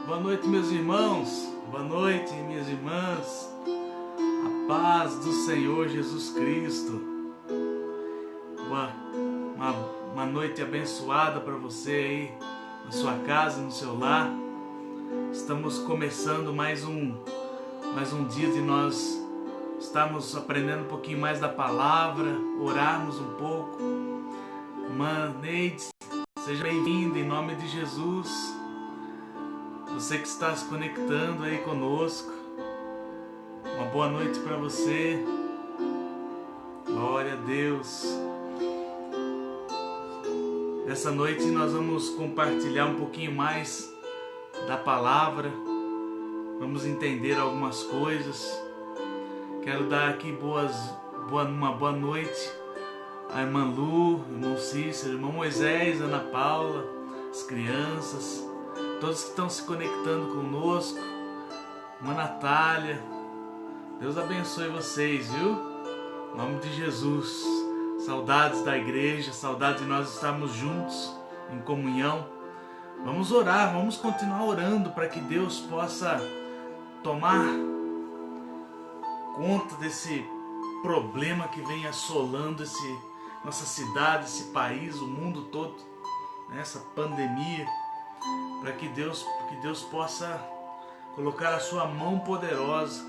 Boa noite, meus irmãos. Boa noite, minhas irmãs. A paz do Senhor Jesus Cristo. Uma noite abençoada para você aí, na sua casa, no seu lar. Estamos começando mais um dia de nós estarmos aprendendo um pouquinho mais da palavra, orarmos um pouco. Irmã Neide, seja bem-vinda em nome de Jesus. Você que está se conectando aí conosco, uma boa noite para você. Glória a Deus. Nessa noite nós vamos compartilhar um pouquinho mais da palavra. Vamos entender algumas coisas. Quero dar aqui uma boa noite à irmã Lu, irmão Cícero, irmão Moisés, Ana Paula, as crianças, todos que estão se conectando conosco, irmã Natália. Deus abençoe vocês, viu? Em nome de Jesus. Saudades da igreja, saudades de nós estarmos juntos em comunhão. Vamos orar, vamos continuar orando para que Deus possa tomar conta desse problema que vem assolando nossa cidade, esse país, o mundo todo, nessa pandemia, para que Deus possa colocar a sua mão poderosa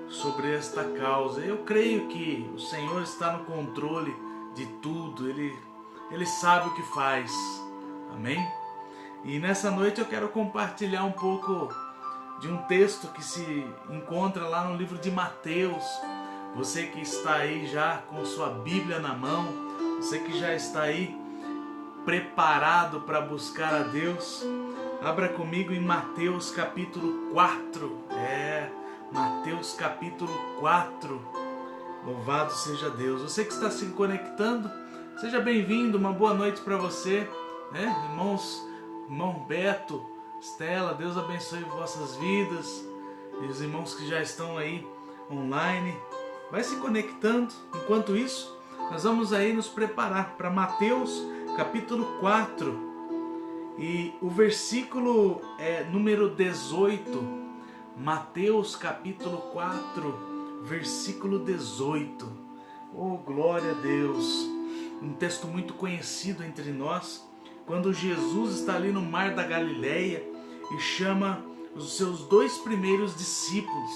sobre esta causa. Eu creio que o Senhor está no controle de tudo, Ele sabe o que faz, amém? E nessa noite eu quero compartilhar um pouco de um texto que se encontra lá no livro de Mateus. Você que está aí já com sua Bíblia na mão, você que já está aí preparado para buscar a Deus, abra comigo em Mateus capítulo 4. Mateus capítulo 4. Louvado seja Deus. Você que está se conectando, seja bem-vindo, uma boa noite para você, né? Irmão Beto, Estela, Deus abençoe vossas vidas. E os irmãos que já estão aí online, vai se conectando. Enquanto isso, nós vamos aí nos preparar para Mateus capítulo 4. E o versículo é número 18. Mateus capítulo 4, versículo 18. Oh, glória a Deus! Um texto muito conhecido entre nós, quando Jesus está ali no mar da Galileia e chama os seus 2 primeiros discípulos.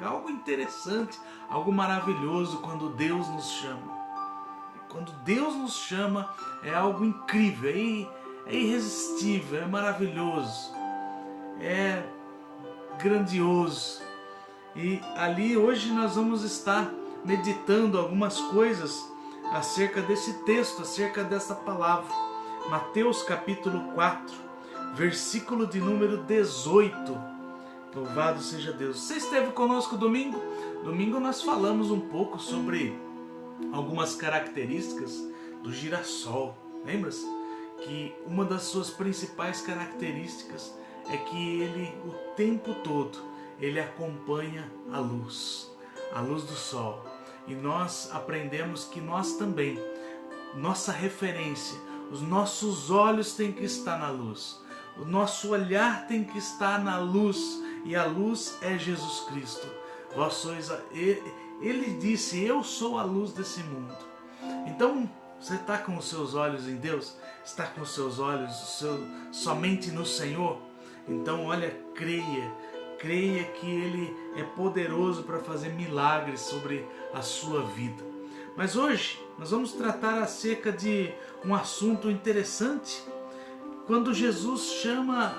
É algo interessante, algo maravilhoso quando Deus nos chama. Quando Deus nos chama é algo incrível, é irresistível, é maravilhoso, é grandioso. E ali hoje nós vamos estar meditando algumas coisas acerca desse texto, acerca dessa palavra. Mateus capítulo 4, versículo de número 18. Louvado seja Deus. Você esteve conosco domingo? Domingo nós falamos um pouco sobre algumas características do girassol. Lembra-se? Que uma das suas principais características é que ele, o tempo todo, ele acompanha a luz do sol. E nós aprendemos que nós também, nossa referência, os nossos olhos têm que estar na luz, o nosso olhar tem que estar na luz, e a luz é Jesus Cristo. Vós sois ele disse: eu sou a luz desse mundo. Então, você está com os seus olhos em Deus? Está com os seus olhos somente no Senhor? Então, olha, creia que Ele é poderoso para fazer milagres sobre a sua vida. Mas hoje nós vamos tratar acerca de um assunto interessante, quando Jesus chama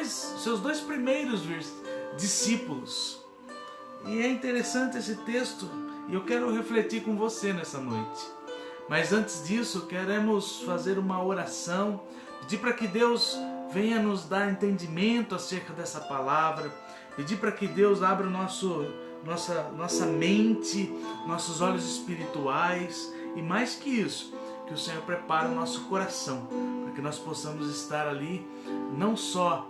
seus 2 primeiros discípulos. E é interessante esse texto, e eu quero refletir com você nessa noite. Mas antes disso, queremos fazer uma oração, pedir para que Deus venha nos dar entendimento acerca dessa palavra, pedir para que Deus abra nossa mente, nossos olhos espirituais, e mais que isso, que o Senhor prepare o nosso coração, para que nós possamos estar ali, não só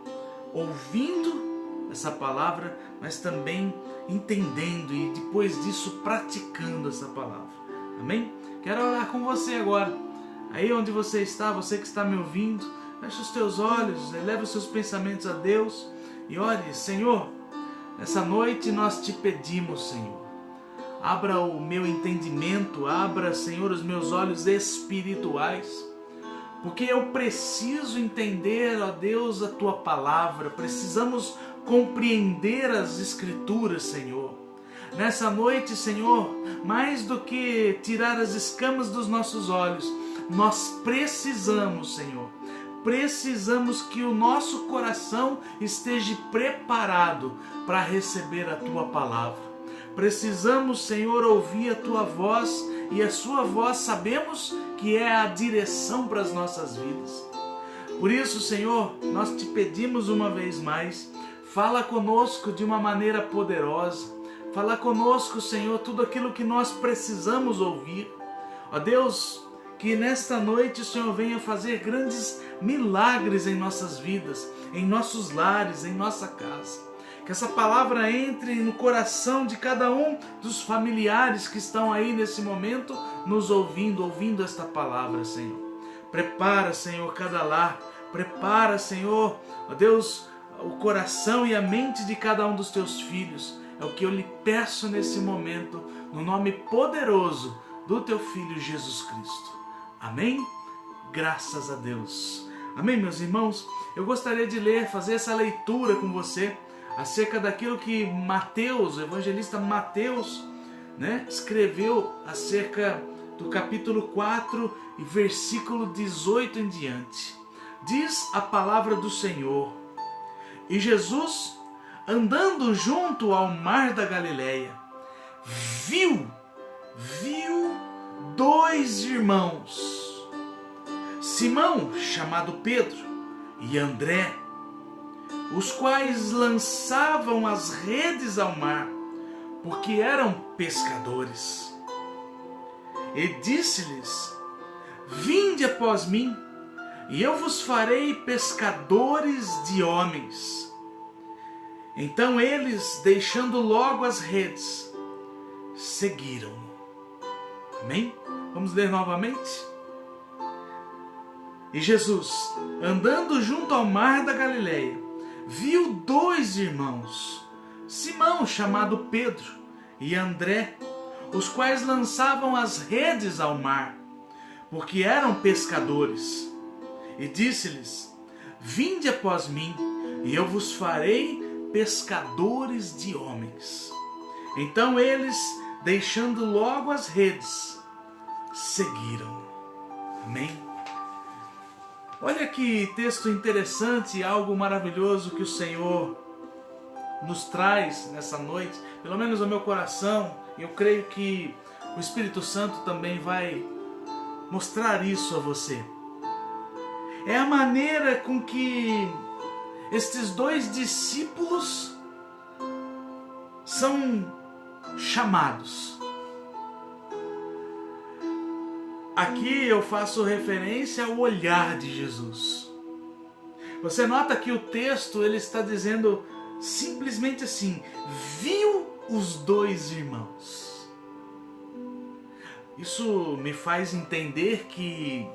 ouvindo essa palavra, mas também entendendo e depois disso praticando essa palavra. Amém? Quero orar com você agora. Aí onde você está, você que está me ouvindo, Feche os teus olhos, eleva os seus pensamentos a Deus e ore. Senhor, essa noite nós te pedimos, Senhor, abra o meu entendimento, abra, Senhor, os meus olhos espirituais, porque eu preciso entender, ó Deus, a Tua palavra, precisamos compreender as Escrituras, Senhor. Nessa noite, Senhor, mais do que tirar as escamas dos nossos olhos, nós precisamos, Senhor, precisamos que o nosso coração esteja preparado para receber a Tua palavra. Precisamos, Senhor, ouvir a Tua voz, e a Sua voz sabemos que é a direção para as nossas vidas. Por isso, Senhor, nós te pedimos uma vez mais, fala conosco de uma maneira poderosa, fala conosco, Senhor, tudo aquilo que nós precisamos ouvir. Ó Deus, que nesta noite o Senhor venha fazer grandes milagres em nossas vidas, em nossos lares, em nossa casa. Que essa palavra entre no coração de cada um dos familiares que estão aí nesse momento nos ouvindo esta palavra, Senhor. Prepara, Senhor, cada lar. Prepara, Senhor, ó Deus, o coração e a mente de cada um dos teus filhos. É o que eu lhe peço nesse momento, no nome poderoso do teu Filho Jesus Cristo. Amém? Graças a Deus. Amém, meus irmãos? Eu gostaria de fazer essa leitura com você acerca daquilo que Mateus, o evangelista Mateus, escreveu acerca do capítulo 4 e versículo 18 em diante. Diz a palavra do Senhor: E Jesus, andando junto ao mar da Galileia, viu dois irmãos, Simão, chamado Pedro, e André, os quais lançavam as redes ao mar, porque eram pescadores. E disse-lhes: Vinde após mim, e eu vos farei pescadores de homens. Então eles, deixando logo as redes, seguiram-no. Amém? Vamos ler novamente? E Jesus, andando junto ao mar da Galileia, viu dois irmãos, Simão, chamado Pedro, e André, os quais lançavam as redes ao mar, porque eram pescadores. E disse-lhes: Vinde após mim, e eu vos farei pescadores de homens. Então eles, deixando logo as redes, seguiram. Amém? Olha que texto interessante, algo maravilhoso que o Senhor nos traz nessa noite, pelo menos ao meu coração. Eu creio que o Espírito Santo também vai mostrar isso a você. É a maneira com que estes dois discípulos são chamados. Aqui eu faço referência ao olhar de Jesus. Você nota que o texto ele está dizendo simplesmente assim: viu os dois irmãos. Isso me faz entender que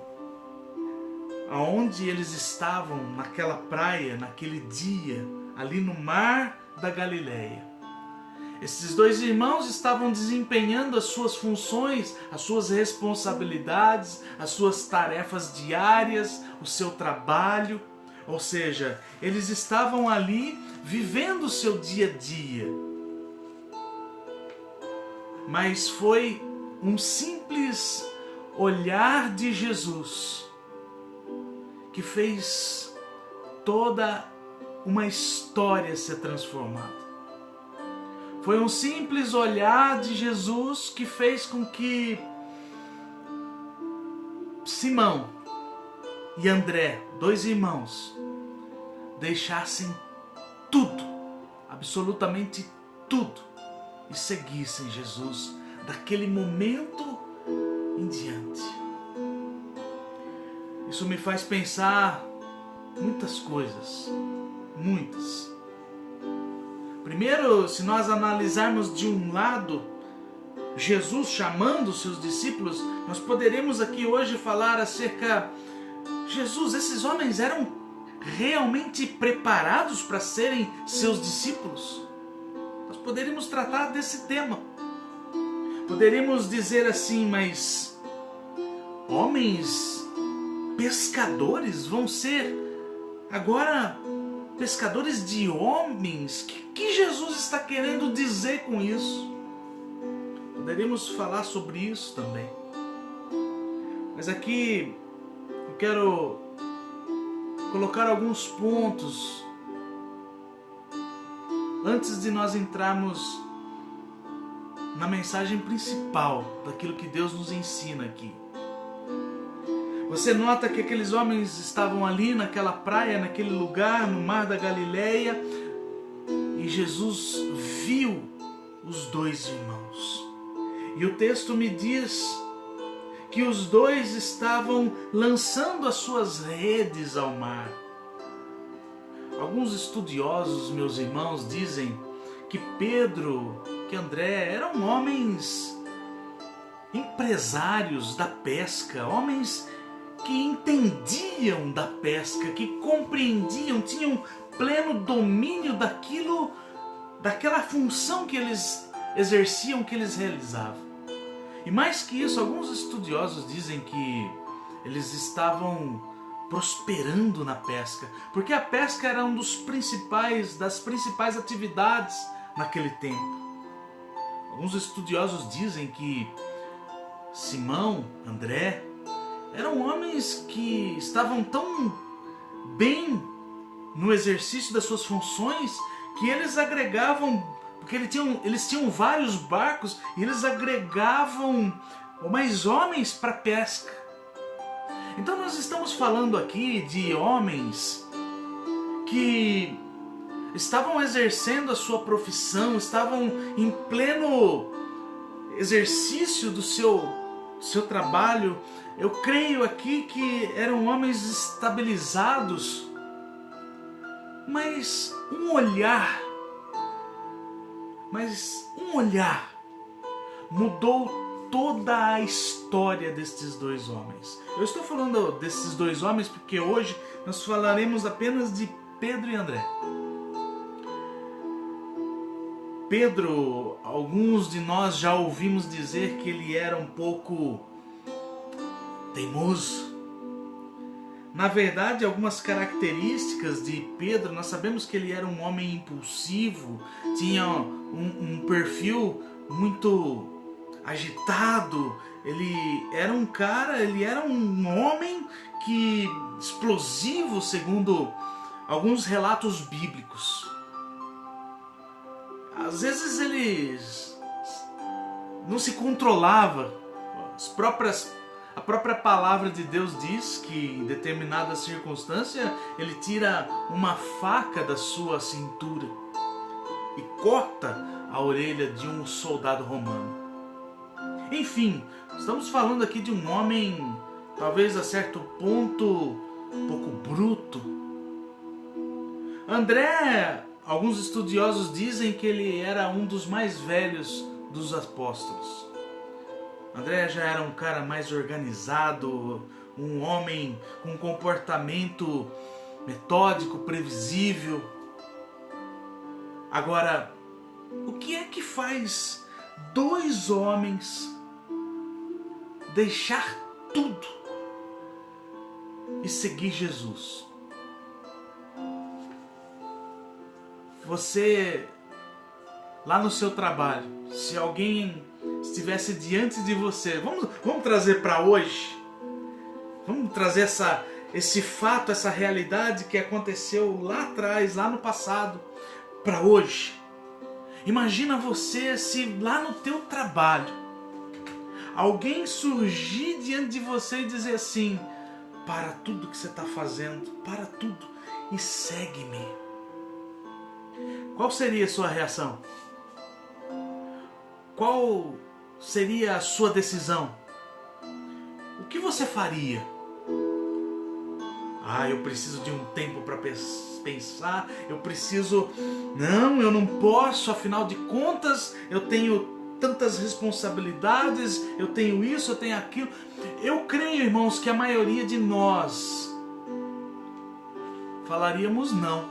aonde eles estavam naquela praia, naquele dia, ali no mar da Galileia, esses dois irmãos estavam desempenhando as suas funções, as suas responsabilidades, as suas tarefas diárias, o seu trabalho. Ou seja, eles estavam ali vivendo o seu dia a dia. Mas foi um simples olhar de Jesus que fez toda uma história ser transformada. Foi um simples olhar de Jesus que fez com que Simão e André, dois irmãos, deixassem tudo, absolutamente tudo, e seguissem Jesus daquele momento em diante. Isso me faz pensar muitas coisas, muitas. Primeiro, se nós analisarmos de um lado Jesus chamando os seus discípulos, nós poderemos aqui hoje falar acerca Jesus, esses homens eram realmente preparados para serem seus discípulos? Nós poderíamos tratar desse tema. Poderíamos dizer assim, mas homens pescadores vão ser agora pescadores de homens? O que Jesus está querendo dizer com isso? Poderíamos falar sobre isso também. Mas aqui eu quero colocar alguns pontos antes de nós entrarmos na mensagem principal daquilo que Deus nos ensina aqui. Você nota que aqueles homens estavam ali naquela praia, naquele lugar, no mar da Galileia, e Jesus viu os dois irmãos. E o texto me diz que os dois estavam lançando as suas redes ao mar. Alguns estudiosos, meus irmãos, dizem que Pedro, que André eram homens empresários da pesca, homens que entendiam da pesca, que compreendiam, tinham pleno domínio daquela função que eles exerciam, que eles realizavam. E mais que isso, alguns estudiosos dizem que eles estavam prosperando na pesca, porque a pesca era das principais atividades naquele tempo. Alguns estudiosos dizem que Simão, André, eram homens que estavam tão bem no exercício das suas funções que eles agregavam, porque eles tinham vários barcos e eles agregavam mais homens para a pesca. Então nós estamos falando aqui de homens que estavam exercendo a sua profissão, estavam em pleno exercício do seu trabalho. Eu creio aqui que eram homens estabilizados, mas um olhar mudou toda a história destes dois homens. Eu estou falando desses dois homens porque hoje nós falaremos apenas de Pedro e André. Pedro, alguns de nós já ouvimos dizer que ele era um pouco teimoso. Na verdade, algumas características de Pedro, nós sabemos que ele era um homem impulsivo, tinha um perfil muito agitado, ele era um homem explosivo, segundo alguns relatos bíblicos. Às vezes ele não se controlava. A própria palavra de Deus diz que em determinada circunstância ele tira uma faca da sua cintura e corta a orelha de um soldado romano. Enfim, estamos falando aqui de um homem, talvez a certo ponto, um pouco bruto. André, alguns estudiosos dizem que ele era um dos mais velhos dos apóstolos. André já era um cara mais organizado, um homem com um comportamento metódico, previsível. Agora, o que é que faz dois homens deixar tudo e seguir Jesus? Você, lá no seu trabalho, se alguém estivesse diante de você, vamos trazer para hoje, vamos trazer esse fato, essa realidade que aconteceu lá atrás, lá no passado, para hoje. Imagina você se lá no teu trabalho alguém surgir diante de você e dizer assim: para tudo que você está fazendo, para tudo e segue-me. Qual seria a sua reação? Qual seria a sua decisão? O que você faria? Eu preciso de um tempo para pensar, Não, eu não posso, afinal de contas, eu tenho tantas responsabilidades, eu tenho isso, eu tenho aquilo. Eu creio, irmãos, que a maioria de nós falaríamos não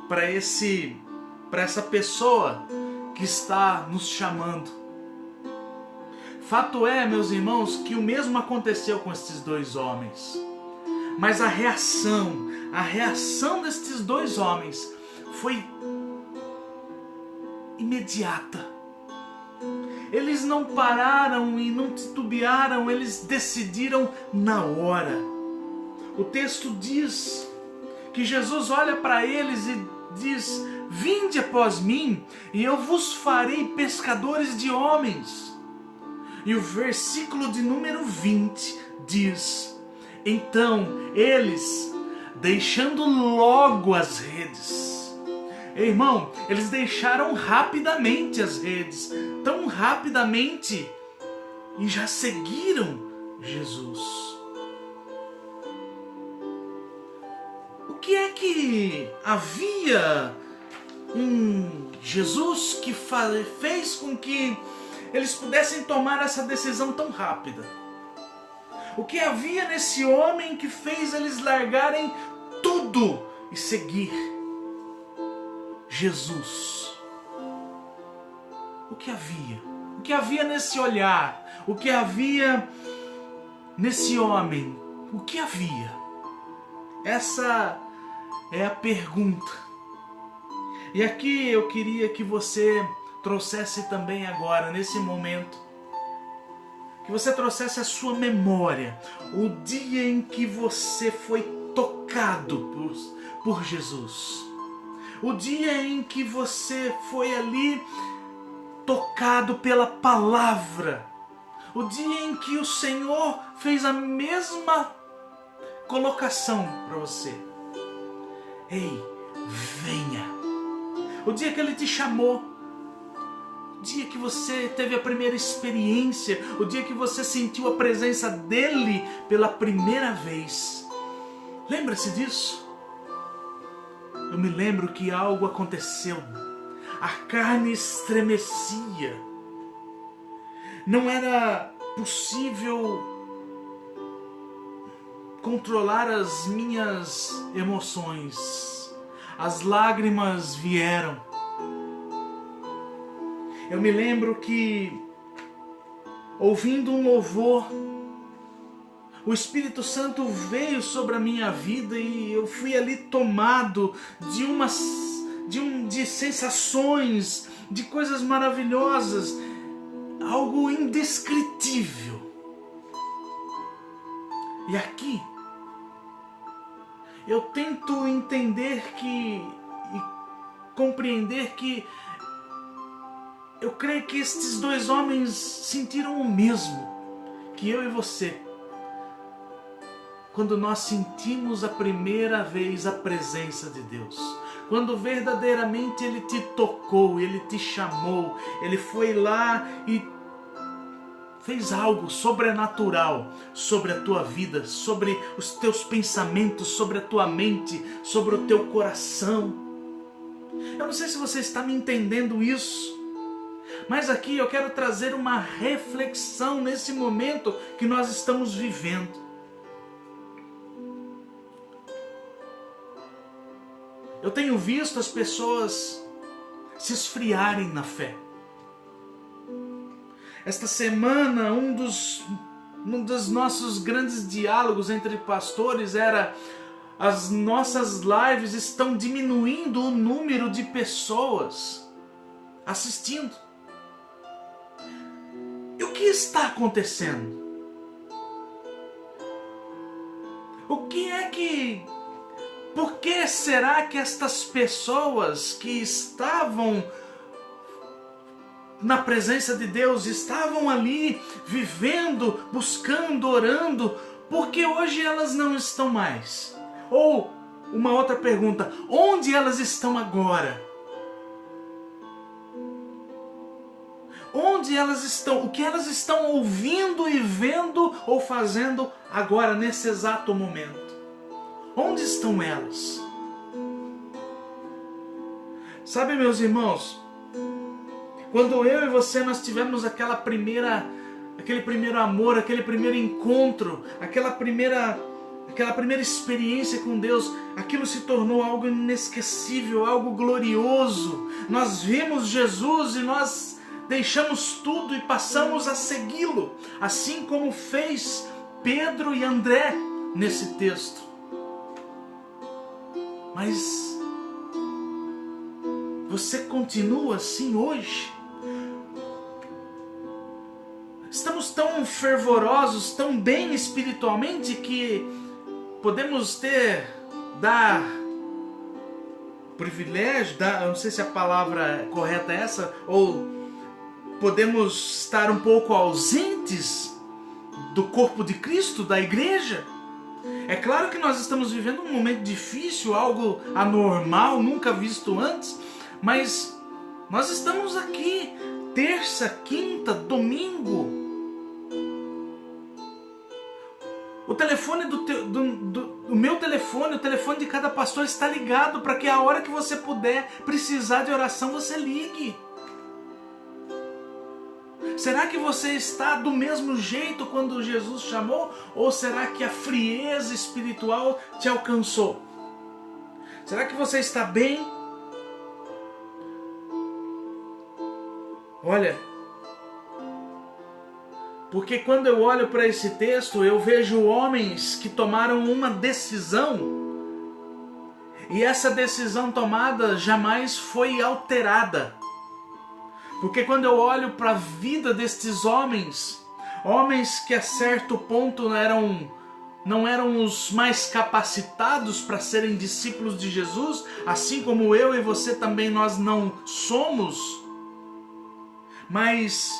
para essa pessoa que está nos chamando. Fato é, meus irmãos, que o mesmo aconteceu com estes dois homens. Mas a reação destes dois homens foi imediata. Eles não pararam e não titubearam, eles decidiram na hora. O texto diz que Jesus olha para eles e diz: vinde após mim e eu vos farei pescadores de homens. E o versículo de número 20 diz: então eles, deixando logo as redes. Irmão, eles deixaram rapidamente as redes, tão rapidamente, e já seguiram Jesus. O que é que havia em Jesus que fez com que eles pudessem tomar essa decisão tão rápida? O que havia nesse homem que fez eles largarem tudo e seguir Jesus? O que havia? O que havia nesse olhar? O que havia nesse homem? O que havia? Essa é a pergunta. E aqui eu queria que você trouxesse também agora, nesse momento, que você trouxesse a sua memória, o dia em que você foi tocado por Jesus. O dia em que você foi ali tocado pela palavra. O dia em que o Senhor fez a mesma colocação para você. Ei, venha. O dia que Ele te chamou. O dia que você teve a primeira experiência, o dia que você sentiu a presença dEle pela primeira vez. Lembra-se disso? Eu me lembro que algo aconteceu. A carne estremecia. Não era possível controlar as minhas emoções. As lágrimas vieram. Eu me lembro que, ouvindo um louvor, o Espírito Santo veio sobre a minha vida e eu fui ali tomado de sensações, de coisas maravilhosas, algo indescritível. E aqui, eu tento entender e compreender que eu creio que estes dois homens sentiram o mesmo que eu e você, quando nós sentimos a primeira vez a presença de Deus. Quando verdadeiramente Ele te tocou, Ele te chamou, Ele foi lá e fez algo sobrenatural sobre a tua vida, sobre os teus pensamentos, sobre a tua mente, sobre o teu coração. Eu não sei se você está me entendendo isso. Mas aqui eu quero trazer uma reflexão nesse momento que nós estamos vivendo. Eu tenho visto as pessoas se esfriarem na fé. Esta semana, um dos nossos grandes diálogos entre pastores era: as nossas lives estão diminuindo o número de pessoas assistindo. E o que está acontecendo? Por que será que estas pessoas que estavam na presença de Deus, estavam ali vivendo, buscando, orando, por que hoje elas não estão mais? Ou, uma outra pergunta, onde elas estão agora? Onde elas estão? O que elas estão ouvindo e vendo ou fazendo agora, nesse exato momento? Onde estão elas? Sabe, meus irmãos, quando eu e você nós tivemos aquele primeiro amor, aquele primeiro encontro, aquela primeira aquela primeira experiência com Deus, aquilo se tornou algo inesquecível, algo glorioso. Nós vimos Jesus e nós deixamos tudo e passamos a segui-lo, assim como fez Pedro e André nesse texto. Mas você continua assim hoje? Estamos tão fervorosos, tão bem espiritualmente, que podemos dar privilégio, eu não sei se a palavra correta é essa, ou podemos estar um pouco ausentes do corpo de Cristo, da igreja. É claro que nós estamos vivendo um momento difícil, algo anormal, nunca visto antes, mas nós estamos aqui terça, quinta, domingo. O telefone do meu telefone, o telefone de cada pastor está ligado para que a hora que você puder precisar de oração, você ligue. Será que você está do mesmo jeito quando Jesus chamou? Ou será que a frieza espiritual te alcançou? Será que você está bem? Olha, porque quando eu olho para esse texto, eu vejo homens que tomaram uma decisão, e essa decisão tomada jamais foi alterada. Porque quando eu olho para a vida destes homens que a certo ponto não eram os mais capacitados para serem discípulos de Jesus, assim como eu e você também nós não somos, mas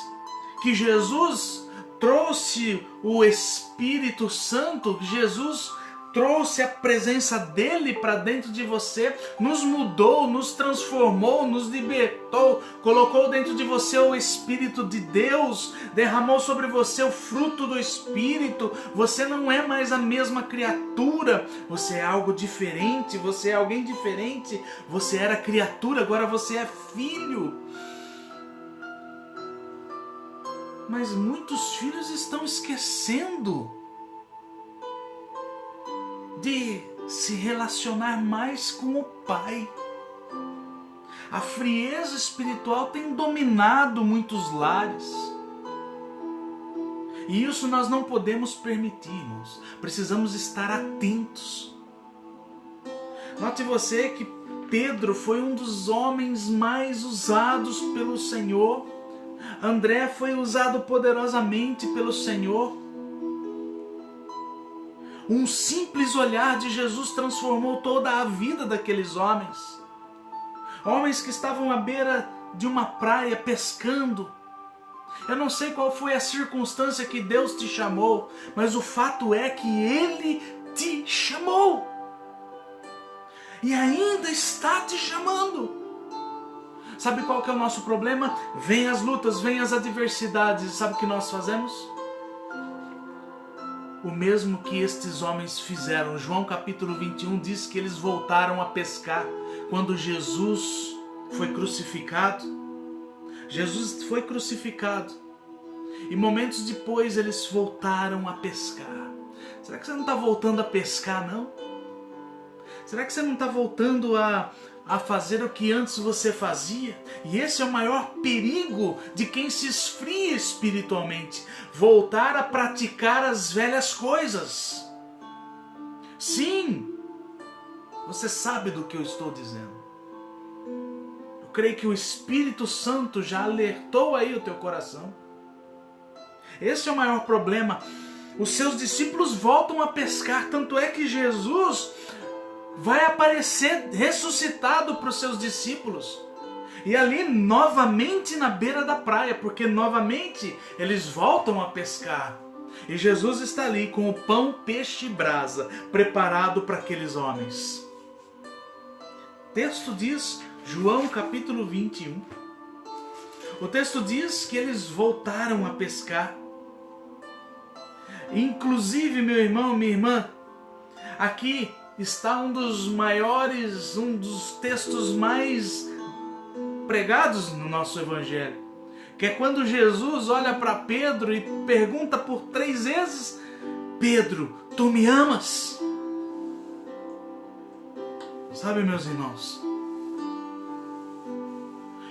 que Jesus trouxe o Espírito Santo, Jesus trouxe a presença dele para dentro de você, nos mudou, nos transformou, nos libertou, colocou dentro de você o Espírito de Deus, derramou sobre você o fruto do Espírito. Você não é mais a mesma criatura, você é algo diferente, você é alguém diferente. Você era criatura, agora você é filho. Mas muitos filhos estão esquecendo de se relacionar mais com o Pai. A frieza espiritual tem dominado muitos lares. E isso nós não podemos permitir, irmãos. Precisamos estar atentos. Note você que Pedro foi um dos homens mais usados pelo Senhor. André foi usado poderosamente pelo Senhor. Um simples olhar de Jesus transformou toda a vida daqueles homens. Homens que estavam à beira de uma praia pescando. Eu não sei qual foi a circunstância que Deus te chamou, mas o fato é que Ele te chamou. E ainda está te chamando. Sabe qual que é o nosso problema? Vem as lutas, vem as adversidades. E sabe o que nós fazemos? O mesmo que estes homens fizeram. João capítulo 21 diz que eles voltaram a pescar. Quando Jesus foi crucificado. Jesus foi crucificado. E momentos depois eles voltaram a pescar. Será que você não está voltando a pescar, não? Será que você não está voltando a fazer o que antes você fazia? E esse é o maior perigo de quem se esfria espiritualmente. Voltar a praticar as velhas coisas. Sim, você sabe do que eu estou dizendo. Eu creio que o Espírito Santo já alertou aí o teu coração. Esse é o maior problema. Os seus discípulos voltam a pescar, tanto é que Jesus vai aparecer ressuscitado para os seus discípulos. E ali novamente na beira da praia, porque novamente eles voltam a pescar. E Jesus está ali com o pão, peixe e brasa preparado para aqueles homens. O texto diz, João capítulo 21. O texto diz que eles voltaram a pescar. Inclusive, meu irmão, minha irmã, aqui está um dos maiores, um dos textos mais pregados no nosso Evangelho, que é quando Jesus olha para Pedro e pergunta por 3 vezes: Pedro, tu me amas? Sabe, meus irmãos,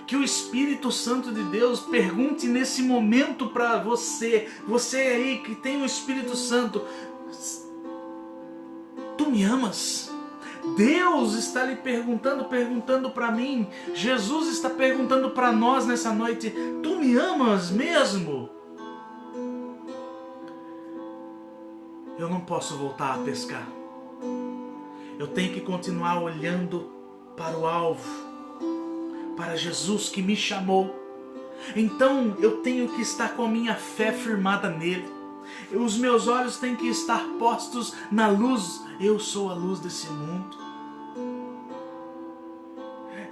que o Espírito Santo de Deus pergunte nesse momento para você aí que tem o Espírito Santo, tu me amas? Deus está lhe perguntando para mim, Jesus está perguntando para nós nessa noite, tu me amas mesmo? Eu não posso voltar a pescar. Eu tenho que continuar olhando para o alvo, para Jesus que me chamou. Então eu tenho que estar com a minha fé firmada nele. Os meus olhos têm que estar postos na luz. Eu sou a luz desse mundo.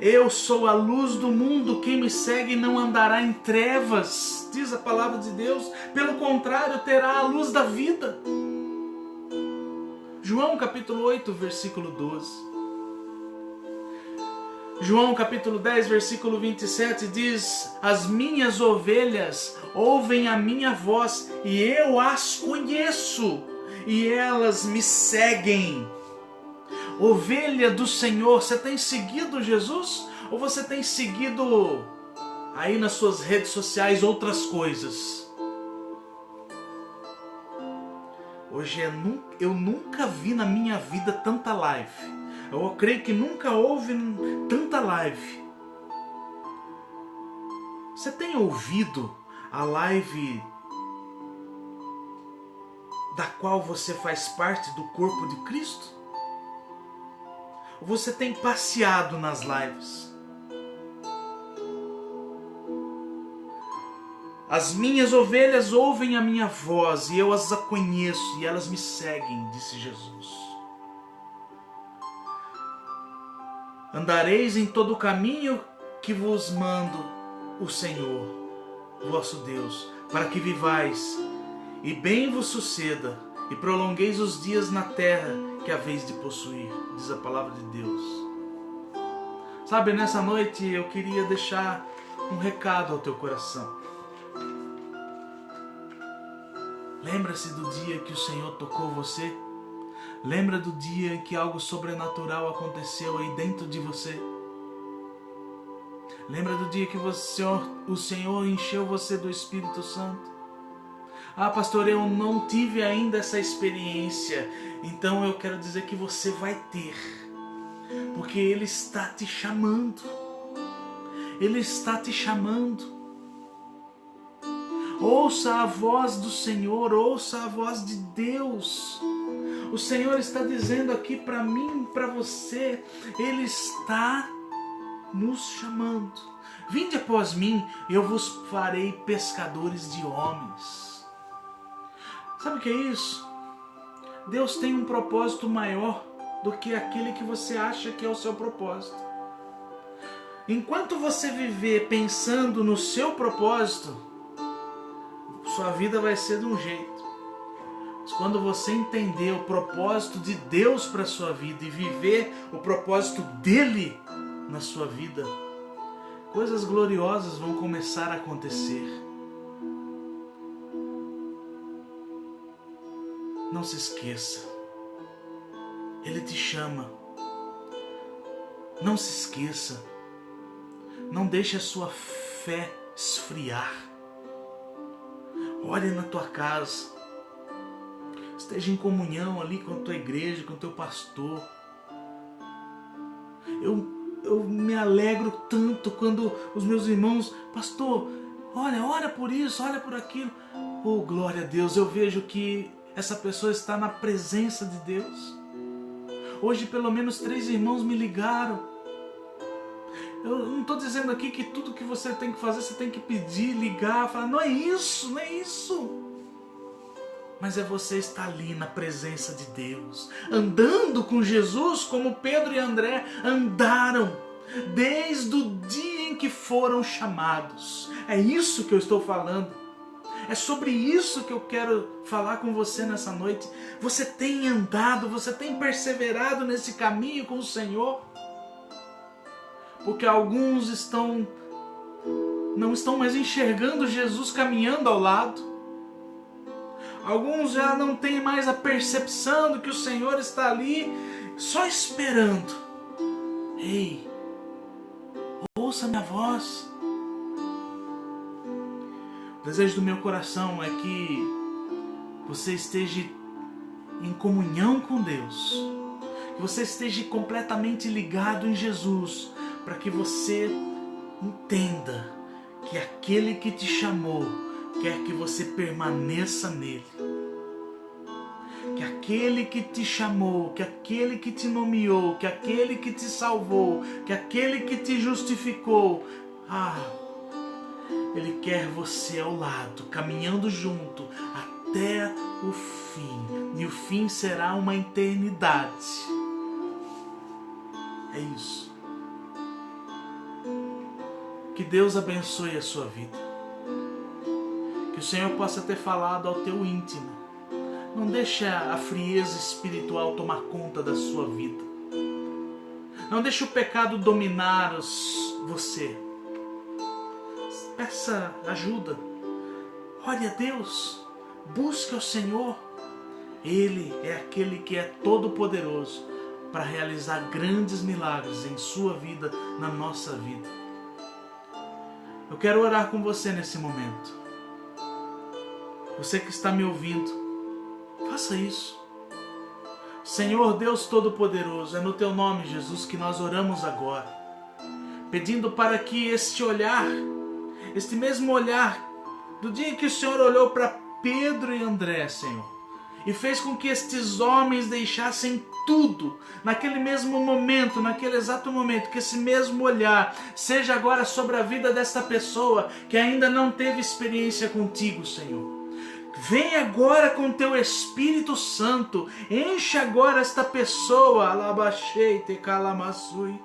Eu sou a luz do mundo. Quem me segue não andará em trevas, diz a palavra de Deus. Pelo contrário, terá a luz da vida. João capítulo 8, versículo 12. João capítulo 10, versículo 27 diz: as minhas ovelhas ouvem a minha voz e eu as conheço e elas me seguem. Ovelha do Senhor, você tem seguido Jesus? Ou você tem seguido aí nas suas redes sociais outras coisas? Hoje eu nunca vi na minha vida tanta live. Eu creio que nunca houve tanta live. Você tem ouvido a live da qual você faz parte do corpo de Cristo? Ou você tem passeado nas lives? As minhas ovelhas ouvem a minha voz e eu as conheço e elas me seguem, disse Jesus. Andareis em todo o caminho que vos mando o Senhor, vosso Deus, para que vivais e bem vos suceda e prolongueis os dias na terra que haveis de possuir, diz a palavra de Deus. Sabe, nessa noite eu queria deixar um recado ao teu coração. Lembra-se do dia que o Senhor tocou você? Lembra do dia em que algo sobrenatural aconteceu aí dentro de você? Lembra do dia que o Senhor encheu você do Espírito Santo? Ah, pastor, eu não tive ainda essa experiência. Então eu quero dizer que você vai ter. Porque Ele está te chamando. Ele está te chamando. Ouça a voz do Senhor, ouça a voz de Deus. O Senhor está dizendo aqui para mim, para você, Ele está nos chamando. Vinde após mim, eu vos farei pescadores de homens. Sabe o que é isso? Deus tem um propósito maior do que aquele que você acha que é o seu propósito. Enquanto você viver pensando no seu propósito, sua vida vai ser de um jeito. Mas quando você entender o propósito de Deus para a sua vida e viver o propósito dele na sua vida, coisas gloriosas vão começar a acontecer. Não se esqueça. Ele te chama. Não se esqueça. Não deixe a sua fé esfriar. Olhe na tua casa. Esteja em comunhão ali com a tua igreja, com o teu pastor. Eu me alegro tanto quando os meus irmãos, pastor, ora por isso, ora por aquilo. Oh, glória a Deus, eu vejo que essa pessoa está na presença de Deus. Hoje pelo menos 3 irmãos me ligaram. Eu não estou dizendo aqui que tudo que você tem que fazer, você tem que pedir, ligar, falar, não é isso, não é isso. Mas é você estar ali na presença de Deus, andando com Jesus como Pedro e André andaram, desde o dia em que foram chamados. É isso que eu estou falando. É sobre isso que eu quero falar com você nessa noite. Você tem andado, você tem perseverado nesse caminho com o Senhor? Porque alguns não estão mais enxergando Jesus caminhando ao lado. Alguns já não têm mais a percepção de que o Senhor está ali só esperando. Ei, ouça minha voz. O desejo do meu coração é que você esteja em comunhão com Deus, que você esteja completamente ligado em Jesus, para que você entenda que aquele que te chamou quer que você permaneça nele. Que aquele que te chamou, que aquele que te nomeou, que aquele que te salvou, que aquele que te justificou, ele quer você ao lado, caminhando junto até o fim. E o fim será uma eternidade. É isso. Que Deus abençoe a sua vida. Que o Senhor possa ter falado ao teu íntimo. Não deixe a frieza espiritual tomar conta da sua vida. Não deixe o pecado dominar você. Peça ajuda. Ore a Deus. Busque ao Senhor. Ele é aquele que é todo-poderoso para realizar grandes milagres em sua vida, na nossa vida. Eu quero orar com você nesse momento. Você que está me ouvindo, faça isso. Senhor Deus Todo-Poderoso, é no Teu nome, Jesus, que nós oramos agora, pedindo para que este olhar, este mesmo olhar do dia em que o Senhor olhou para Pedro e André, Senhor, e fez com que estes homens deixassem tudo, naquele mesmo momento, naquele exato momento, que esse mesmo olhar seja agora sobre a vida desta pessoa que ainda não teve experiência contigo, Senhor. Vem agora com teu Espírito Santo, enche agora esta pessoa, alabaxeite calamassui.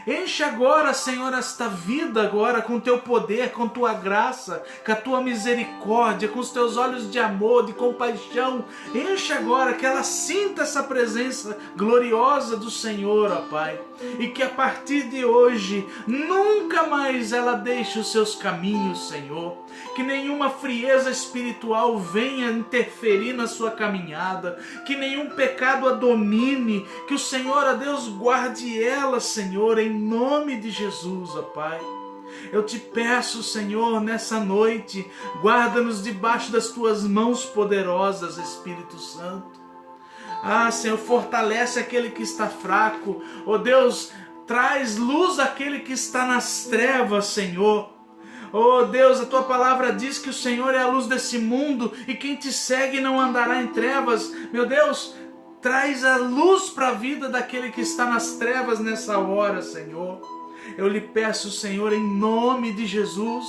Enche agora, Senhor, esta vida agora com teu poder, com tua graça, com a tua misericórdia, com os teus olhos de amor, de compaixão. Enche agora, que ela sinta essa presença gloriosa do Senhor, ó Pai. E que a partir de hoje, nunca mais ela deixe os seus caminhos, Senhor. Que nenhuma frieza espiritual venha interferir na sua caminhada. Que nenhum pecado a domine. Que o Senhor, ó Deus, guarde ela, Senhor, em nome de Jesus, ó Pai. Eu te peço, Senhor, nessa noite, guarda-nos debaixo das tuas mãos poderosas, Espírito Santo. Senhor, fortalece aquele que está fraco. Ó Deus, traz luz àquele que está nas trevas, Senhor. Oh Deus, a tua palavra diz que o Senhor é a luz desse mundo e quem te segue não andará em trevas. Meu Deus, traz a luz para a vida daquele que está nas trevas nessa hora, Senhor. Eu lhe peço, Senhor, em nome de Jesus.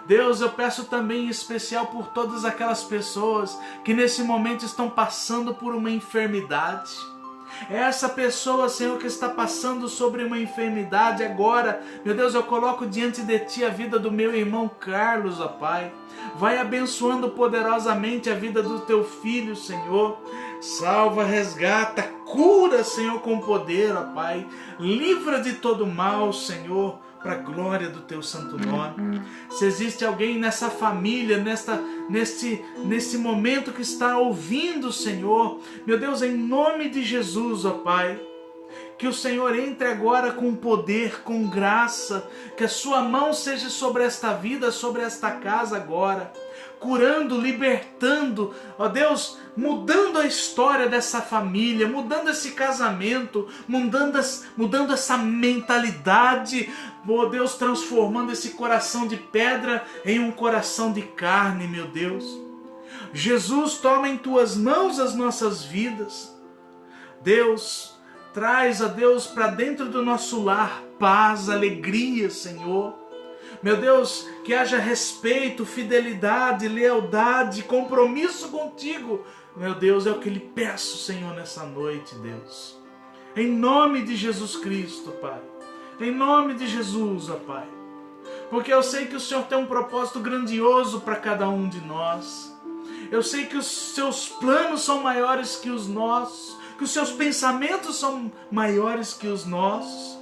Deus, eu peço também em especial por todas aquelas pessoas que nesse momento estão passando por uma enfermidade. É essa pessoa, Senhor, que está passando sobre uma enfermidade agora. Meu Deus, eu coloco diante de Ti a vida do meu irmão Carlos, ó Pai. Vai abençoando poderosamente a vida do Teu filho, Senhor. Salva, resgata, cura, Senhor, com poder, ó Pai. Livra de todo mal, Senhor, para a glória do Teu santo nome. Se existe alguém nessa família, nesse momento que está ouvindo, Senhor, meu Deus, em nome de Jesus, ó Pai, que o Senhor entre agora com poder, com graça, que a sua mão seja sobre esta vida, sobre esta casa agora, curando, libertando, ó Deus, mudando a história dessa família, mudando esse casamento, mudando essa mentalidade, ó Deus, transformando esse coração de pedra em um coração de carne, meu Deus. Jesus, toma em tuas mãos as nossas vidas. Deus, traz, ó Deus, para dentro do nosso lar paz, alegria, Senhor. Meu Deus, que haja respeito, fidelidade, lealdade, compromisso contigo. Meu Deus, é o que lhe peço, Senhor, nessa noite, Deus. Em nome de Jesus Cristo, Pai. Em nome de Jesus, ó Pai. Porque eu sei que o Senhor tem um propósito grandioso para cada um de nós. Eu sei que os seus planos são maiores que os nossos. Que os seus pensamentos são maiores que os nossos.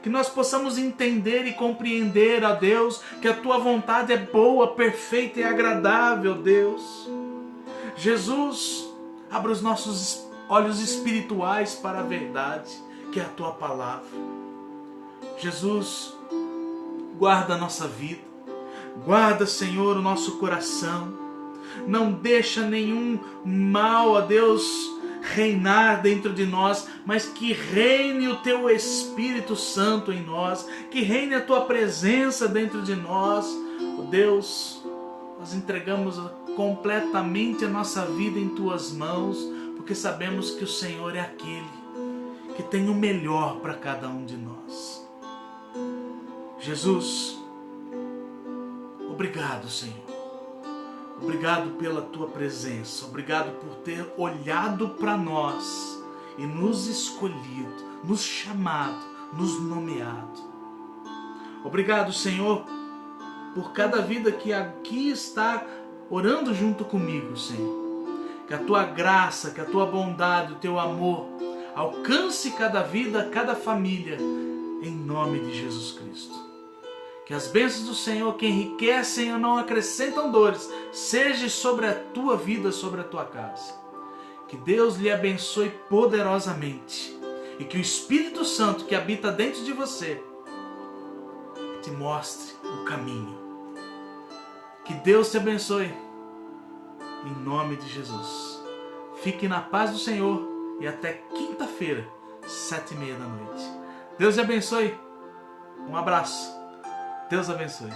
Que nós possamos entender e compreender, ó Deus, que a Tua vontade é boa, perfeita e agradável, Deus. Jesus, abra os nossos olhos espirituais para a verdade, que é a tua palavra. Jesus, guarda a nossa vida, guarda, Senhor, o nosso coração. Não deixa nenhum mal, ó Deus, reinar dentro de nós, mas que reine o teu Espírito Santo em nós, que reine a tua presença dentro de nós. Ó Deus, nós entregamos completamente a nossa vida em tuas mãos, porque sabemos que o Senhor é aquele que tem o melhor para cada um de nós. Jesus, obrigado, Senhor. Obrigado pela tua presença. Obrigado por ter olhado para nós e nos escolhido, nos chamado, nos nomeado. Obrigado, Senhor, por cada vida que aqui está orando junto comigo, Senhor. Que a tua graça, que a tua bondade, o teu amor alcance cada vida, cada família, em nome de Jesus Cristo. Que as bênçãos do Senhor, que enriquecem e não acrescentam dores, seja sobre a tua vida, sobre a tua casa. Que Deus lhe abençoe poderosamente e que o Espírito Santo que habita dentro de você te mostre o caminho. Que Deus te abençoe em nome de Jesus. Fique na paz do Senhor e até quinta-feira, 7h30 da noite. Deus te abençoe. Um abraço. Deus abençoe.